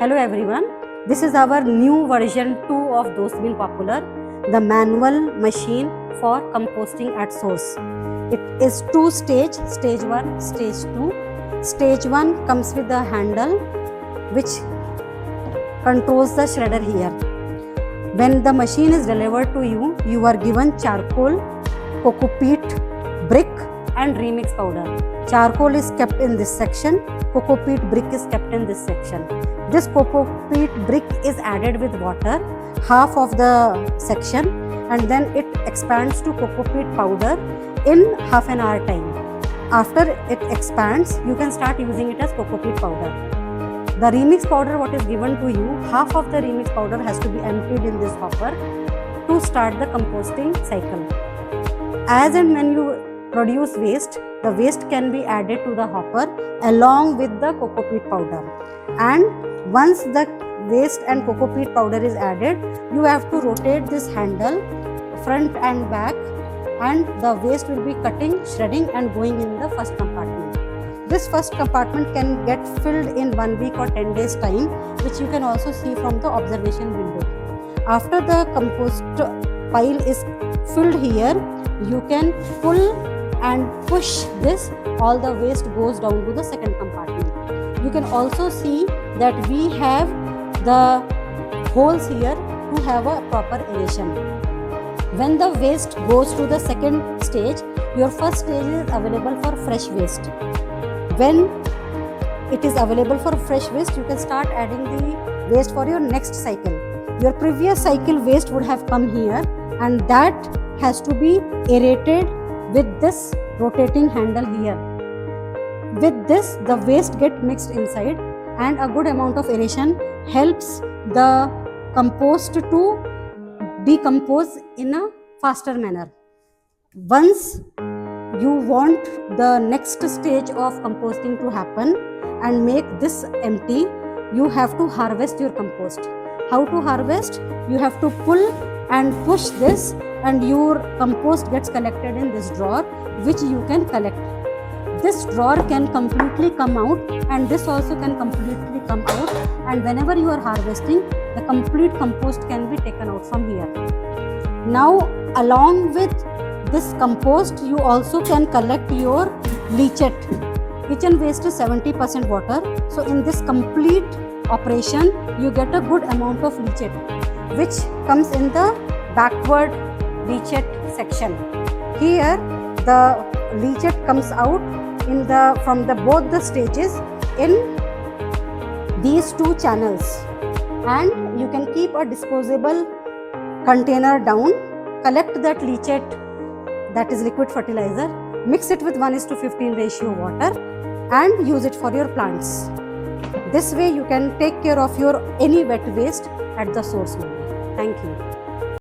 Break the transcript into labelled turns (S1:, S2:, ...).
S1: Hello everyone, this is our new version 2 of Dostbin Popular, the manual machine for composting at source. It is two stage 1, stage 2. Stage 1 comes with the handle which controls the shredder here. When the machine is delivered to you, you are given charcoal, coco peat, brick and remix powder. Charcoal is kept in this section, coco peat brick is kept in this section. This coco peat brick is added with water, half of the section, and then it expands to coco peat powder in half an hour time. After it expands, you can start using it as coco peat powder. The remix powder what is given to you, half of the remix powder has to be emptied in this hopper to start the composting cycle. As and when you produce waste, the waste can be added to the hopper along with the coco peat powder. And once the waste and coco peat powder is added, you have to rotate this handle front and back, and the waste will be cutting, shredding and going in the first compartment. This first compartment can get filled in 1 week or 10 days time, which you can also see from the observation window. After the compost pile is filled here, you can pull and push this, all the waste goes down to the second compartment. You can also see that we have the holes here to have a proper aeration. When the waste goes to the second stage, your first stage is available for fresh waste. When it is available for fresh waste, you can start adding the waste for your next cycle. Your previous cycle waste would have come here, and that has to be aerated with this rotating handle here. With this, the waste get mixed inside, and a good amount of aeration helps the compost to decompose in a faster manner. Once you want the next stage of composting to happen and make this empty, you have to harvest your compost. How to harvest? You have to pull and push this, and your compost gets collected in this drawer, which you can collect. This drawer can completely come out, and this also can completely come out, and whenever you are harvesting, the complete compost can be taken out from here. Now, along with this compost, you also can collect your leachate. Kitchen waste is 70% water, so in this complete operation, you get a good amount of leachate, which comes in the backward leachate section. Here, the leachate comes out from both the stages in these two channels, and you can keep a disposable container down, collect that leachate, that is liquid fertilizer, mix it with 1:15 ratio water and use it for your plants. This way you can take care of your any wet waste at the source only. Thank you.